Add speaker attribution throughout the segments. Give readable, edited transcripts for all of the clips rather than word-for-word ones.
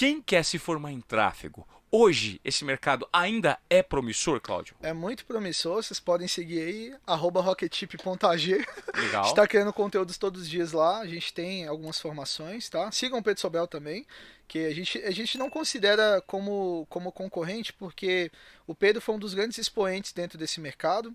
Speaker 1: Quem quer se formar em tráfego? Hoje, esse mercado ainda é promissor, Cláudio?
Speaker 2: É muito promissor, vocês podem seguir aí, @rocketship.ag.
Speaker 1: Legal.
Speaker 2: Está criando conteúdos todos os dias lá, a gente tem algumas formações, tá? Sigam o Pedro Sobel também, que a gente não considera como concorrente, porque o Pedro foi um dos grandes expoentes dentro desse mercado.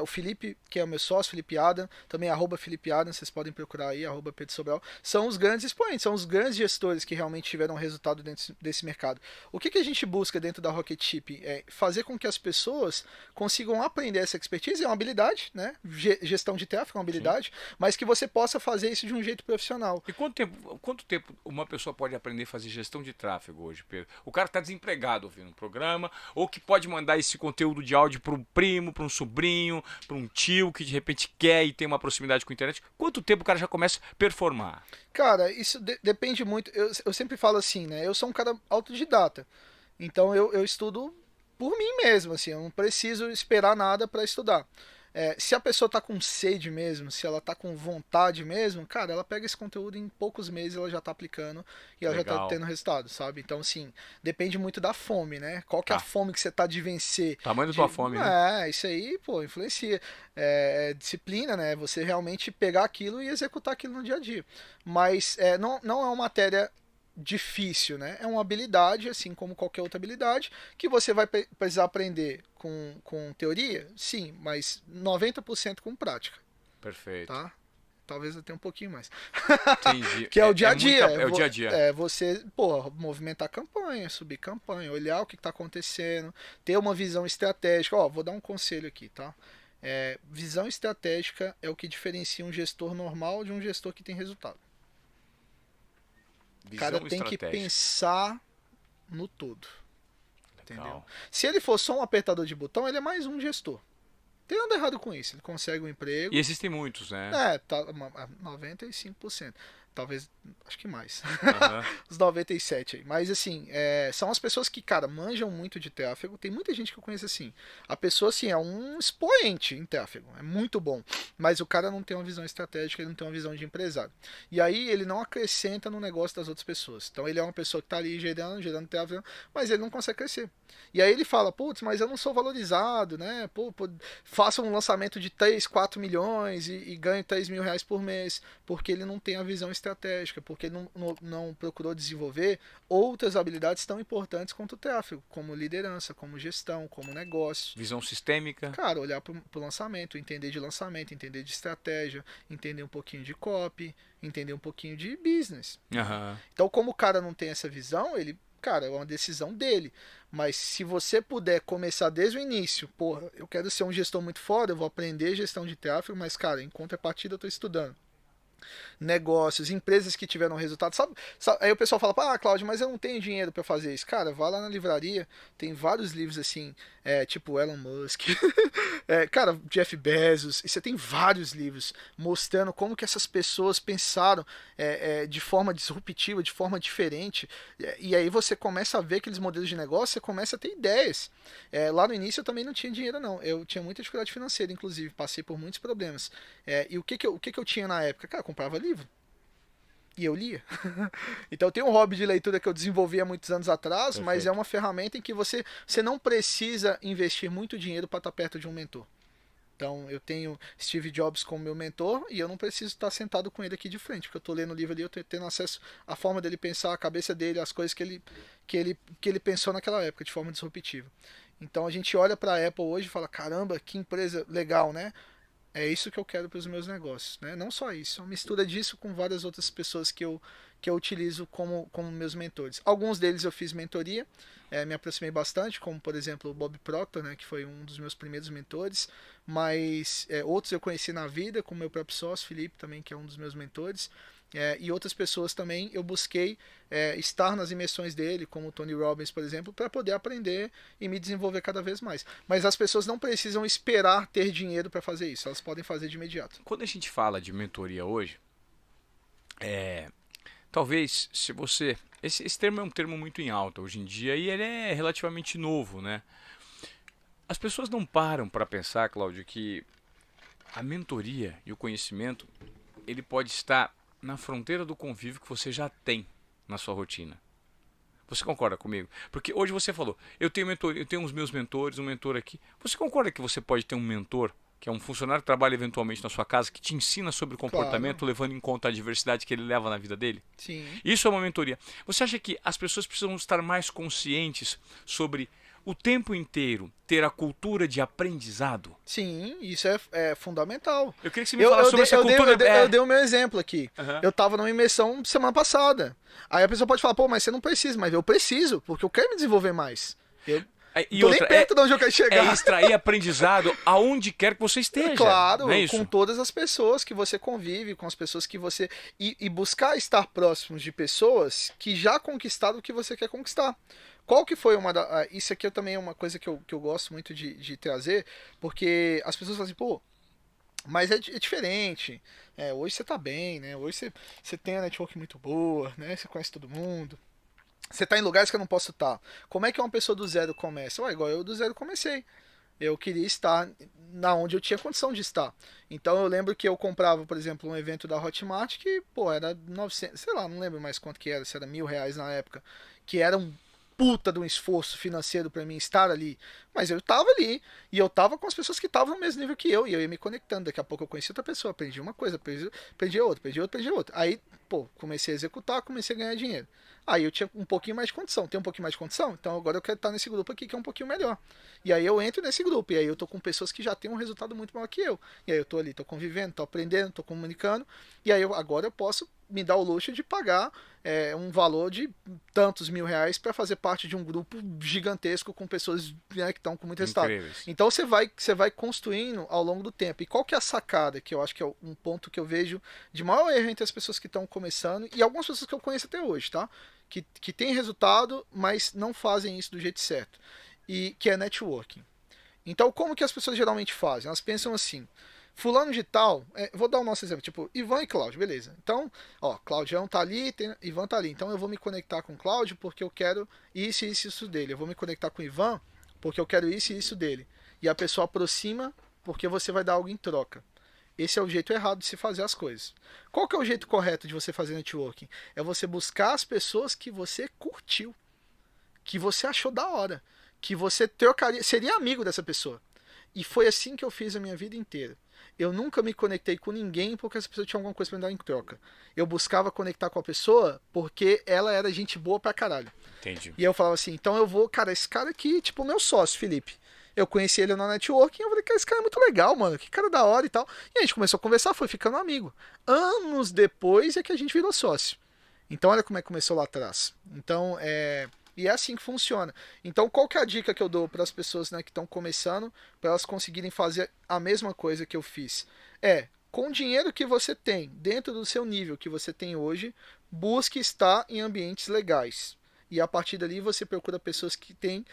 Speaker 2: O Felipe, que é o meu sócio, Felipe Adam, também Felipe Adam, vocês podem procurar aí, Pedro Sobel, são os grandes expoentes, são os grandes gestores que realmente tiveram resultado dentro desse mercado. O que a gente busca dentro da Rocket Chip? É fazer com que as pessoas consigam aprender essa expertise, é uma habilidade, né? Gestão de tráfego é uma
Speaker 1: Sim.
Speaker 2: habilidade, mas que você possa fazer isso de um jeito profissional.
Speaker 1: E quanto tempo uma pessoa pode aprender a fazer gestão de tráfego hoje, Pedro? O cara está desempregado ouvindo um programa, ou que pode mandar esse conteúdo de áudio para um primo, para um sobrinho, para um tio que de repente quer e tem uma proximidade com a internet. Quanto tempo o cara já começa a performar?
Speaker 2: Cara, isso depende muito. Eu sempre falo assim, né? Eu sou um cara autodidata. Então eu estudo por mim mesmo, assim, eu não preciso esperar nada para estudar. Se a pessoa tá com sede mesmo, se ela tá com vontade mesmo, cara, ela pega esse conteúdo em poucos meses ela já tá aplicando e ela já tá
Speaker 1: Legal.
Speaker 2: tendo resultado, sabe? Então, assim, depende muito da fome, né? Qual que é a
Speaker 1: Tá.
Speaker 2: fome que você tá de vencer?
Speaker 1: Tamanho da tua fome, né?
Speaker 2: Isso aí, pô, influencia. Disciplina, né? Você realmente pegar aquilo e executar aquilo no dia a dia. Mas não é uma matéria difícil, né? É uma habilidade, assim como qualquer outra habilidade, que você vai precisar aprender com teoria, sim, mas 90% com prática,
Speaker 1: Perfeito.
Speaker 2: tá? Talvez até um pouquinho mais.
Speaker 1: Entendi.
Speaker 2: Que é o dia
Speaker 1: É
Speaker 2: a dia.
Speaker 1: muita. É o dia a dia.
Speaker 2: Você, pô, movimentar campanha, subir campanha, olhar o que está acontecendo, ter uma visão estratégica. Ó, vou dar um conselho aqui, tá? Visão estratégica é o que diferencia um gestor normal de um gestor que tem resultado. O cara
Speaker 1: Visão
Speaker 2: tem que
Speaker 1: estratégica.
Speaker 2: pensar no todo, entendeu?
Speaker 1: Legal.
Speaker 2: Se ele for só um apertador de botão, ele é mais um gestor. Tem nada errado com isso. Ele consegue um
Speaker 1: E
Speaker 2: emprego.
Speaker 1: existem muitos, né?
Speaker 2: Tá 95%. Talvez, acho que mais.
Speaker 1: Aham.
Speaker 2: Os 97 aí. Mas assim, são as pessoas que, cara, manjam muito de tráfego. Tem muita gente que eu conheço assim. A pessoa, assim, é um expoente em tráfego. É muito bom. Mas o cara não tem uma visão estratégica, ele não tem uma visão de empresário. E aí ele não acrescenta no negócio das outras pessoas. Então ele é uma pessoa que tá ali gerando tráfego, mas ele não consegue crescer. E aí ele fala, putz, mas eu não sou valorizado, né? Pô, faça um lançamento de 3, 4 milhões e ganhe 3 mil reais por mês. Porque ele não tem a visão estratégica, porque ele não procurou desenvolver outras habilidades tão importantes quanto o tráfego, como liderança, como gestão, como negócio.
Speaker 1: Visão sistêmica.
Speaker 2: Cara, olhar para o lançamento, entender de lançamento, entender de estratégia, entender um pouquinho de copy, entender um pouquinho de business. Né?
Speaker 1: Aham.
Speaker 2: Então, como o cara não tem essa visão, ele, cara, é uma decisão dele. Mas se você puder começar desde o início, porra, eu quero ser um gestor muito foda, eu vou aprender gestão de tráfego, mas, cara, em contrapartida eu tô estudando negócios, empresas que tiveram resultado. Aí o pessoal fala, Cláudio, mas eu não tenho dinheiro para fazer isso. Cara, vá lá na livraria, tem vários livros assim, tipo Elon Musk, cara, Jeff Bezos, e você tem vários livros mostrando como que essas pessoas pensaram de forma disruptiva, de forma diferente, e aí você começa a ver aqueles modelos de negócio, você começa a ter ideias. Lá no início eu também não tinha dinheiro não, eu tinha muita dificuldade financeira, inclusive, passei por muitos problemas. E o que eu tinha na época? Cara, eu comprava livro. E eu lia. Então eu tenho um hobby de leitura que eu desenvolvi há muitos anos atrás, mas é
Speaker 1: Perfeito.
Speaker 2: uma ferramenta em que você não precisa investir muito dinheiro para estar perto de um mentor. Então eu tenho Steve Jobs como meu mentor e eu não preciso estar sentado com ele aqui de frente, porque eu estou lendo o livro ali, eu estou tendo acesso à forma dele pensar, a cabeça dele, as coisas que ele pensou naquela época de forma disruptiva. Então a gente olha para a Apple hoje e fala, caramba, que empresa legal, né? É isso que eu quero para os meus negócios, né? Não só isso, é uma mistura disso com várias outras pessoas que eu utilizo como meus mentores. Alguns deles eu fiz mentoria, me aproximei bastante, como por exemplo o Bob Proctor, né, que foi um dos meus primeiros mentores, mas outros eu conheci na vida, como meu próprio sócio, Felipe, também, que é um dos meus mentores. E outras pessoas também eu busquei estar nas imersões dele, como o Tony Robbins, por exemplo, para poder aprender e me desenvolver cada vez mais. Mas as pessoas não precisam esperar ter dinheiro para fazer isso, elas podem fazer de imediato.
Speaker 1: Quando a gente fala de mentoria hoje, talvez se você. Esse termo é um termo muito em alta hoje em dia e ele é relativamente novo, né? As pessoas não param para pensar, Cláudio, que a mentoria e o conhecimento ele pode estar na fronteira do convívio que você já tem na sua rotina. Você concorda comigo? Porque hoje você falou, eu tenho mentor, eu tenho os meus mentores, um mentor aqui. Você concorda que você pode ter um mentor, que é um funcionário que trabalha eventualmente na sua casa, que te ensina sobre
Speaker 2: Claro,
Speaker 1: comportamento, levando em conta a diversidade que ele leva na vida dele?
Speaker 2: sim.
Speaker 1: Isso é uma mentoria. Você acha que as pessoas precisam estar mais conscientes sobre o tempo inteiro ter a cultura de aprendizado?
Speaker 2: Sim, isso é fundamental.
Speaker 1: Eu queria que você me falasse sobre essa cultura.
Speaker 2: Eu dei o meu exemplo aqui.
Speaker 1: Aham.
Speaker 2: Eu tava numa imersão semana passada. Aí a pessoa pode falar, pô, mas você não precisa, mas eu preciso, porque eu quero me desenvolver mais. Eu não
Speaker 1: E
Speaker 2: tô nem
Speaker 1: outra,
Speaker 2: perto de onde eu quero
Speaker 1: é
Speaker 2: chegar.
Speaker 1: extrair aprendizado aonde quer que você esteja.
Speaker 2: Claro,
Speaker 1: Não é
Speaker 2: com
Speaker 1: isso?
Speaker 2: todas as pessoas que você convive, com as pessoas que você. E buscar estar próximos de pessoas que já conquistaram o que você quer conquistar. Qual que foi uma da. Isso aqui também é uma coisa que eu gosto muito de trazer, porque as pessoas falam assim, pô, mas é diferente. Hoje você tá bem, né? Hoje você tem a network muito boa, né? Você conhece todo mundo. Você tá em lugares que eu não posso estar. Como é que uma pessoa do zero começa? Ué, igual eu do zero comecei. Eu queria estar na onde eu tinha condição de estar. Então eu lembro que eu comprava, por exemplo, um evento da Hotmart que, pô, era 900, sei lá, não lembro mais quanto que era, se era R$ 1.000 na época, que era um puta de um esforço financeiro para mim estar ali. Mas eu tava ali e eu tava com as pessoas que estavam no mesmo nível que eu e eu ia me conectando. Daqui a pouco eu conheci outra pessoa, aprendi uma coisa, aprendi outra, aprendi outra. Aí, pô, comecei a executar, comecei a ganhar dinheiro. Aí eu tinha um pouquinho mais de condição. Tem um pouquinho mais de condição? Então agora eu quero estar nesse grupo aqui que é um pouquinho melhor. E aí eu entro nesse grupo. E aí eu tô com pessoas que já têm um resultado muito maior que eu. E aí eu tô ali, tô convivendo, tô aprendendo, tô comunicando. E aí agora eu posso me dar o luxo de pagar um valor de tantos R$ 1.000 para fazer parte de um grupo gigantesco com pessoas, né, que estão com muito resultado.
Speaker 1: Incríveis.
Speaker 2: Então você vai construindo ao longo do tempo. E qual que é a sacada, que eu acho que é um ponto que eu vejo de maior erro entre as pessoas que estão começando e algumas pessoas que eu conheço até hoje, tá? Que tem resultado, mas não fazem isso do jeito certo. E que é networking. Então, como que as pessoas geralmente fazem? Elas pensam assim: fulano de tal, vou dar o nosso exemplo, tipo, Ivan e Cláudio, beleza. Então, ó, Claudião tá ali, Ivan tá ali. Então eu vou me conectar com o Cláudio porque eu quero isso, isso, isso dele. Eu vou me conectar com o Ivan porque eu quero isso e isso dele. E a pessoa aproxima porque você vai dar algo em troca. Esse é o jeito errado de se fazer as coisas. Qual que é o jeito correto de você fazer networking? É você buscar as pessoas que você curtiu, que você achou da hora, que você trocaria, seria amigo dessa pessoa. E foi assim que eu fiz a minha vida inteira. Eu nunca me conectei com ninguém porque essa pessoa tinha alguma coisa pra me dar em troca. Eu buscava conectar com a pessoa porque ela era gente boa pra caralho.
Speaker 1: Entendi.
Speaker 2: E eu falava assim, então eu vou, cara, esse cara aqui, tipo, meu sócio, Felipe. Eu conheci ele na networking e eu falei, cara, esse cara é muito legal, mano. Que cara da hora e tal. E a gente começou a conversar, foi ficando amigo. Anos depois é que a gente virou sócio. Então olha como é que começou lá atrás. Então, e é assim que funciona. Então, qual que é a dica que eu dou para as pessoas, né, que estão começando, para elas conseguirem fazer a mesma coisa que eu fiz? Com o dinheiro que você tem, dentro do seu nível que você tem hoje, busque estar em ambientes legais. E a partir dali você procura pessoas que têm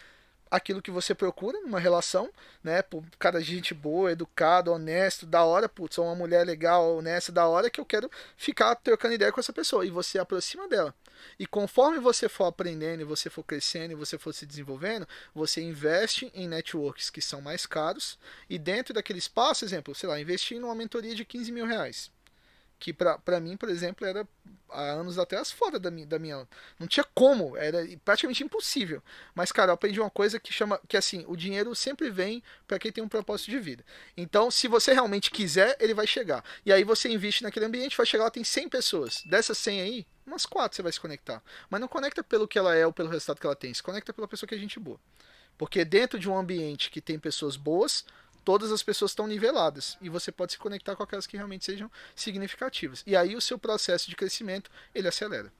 Speaker 2: aquilo que você procura numa relação, né? Pô, cara, gente boa, educado, honesto, da hora, putz, sou uma mulher legal, honesta, da hora que eu quero ficar trocando ideia com essa pessoa. E você aproxima dela. E conforme você for aprendendo, e você for crescendo, e você for se desenvolvendo, você investe em networks que são mais caros. E dentro daquele espaço, exemplo, sei lá, investir numa mentoria de R$ 15.000. Que pra mim, por exemplo, era há anos atrás fora da minha. Não tinha como, era praticamente impossível. Mas, cara, eu aprendi uma coisa que chama. Que assim, o dinheiro sempre vem para quem tem um propósito de vida. Então, se você realmente quiser, ele vai chegar. E aí você investe naquele ambiente, vai chegar lá, tem 100 pessoas. Dessas 100 aí, umas 4 você vai se conectar. Mas não conecta pelo que ela é ou pelo resultado que ela tem. Se conecta pela pessoa que é gente boa. Porque dentro de um ambiente que tem pessoas boas, todas as pessoas estão niveladas e você pode se conectar com aquelas que realmente sejam significativas. E aí o seu processo de crescimento, ele acelera.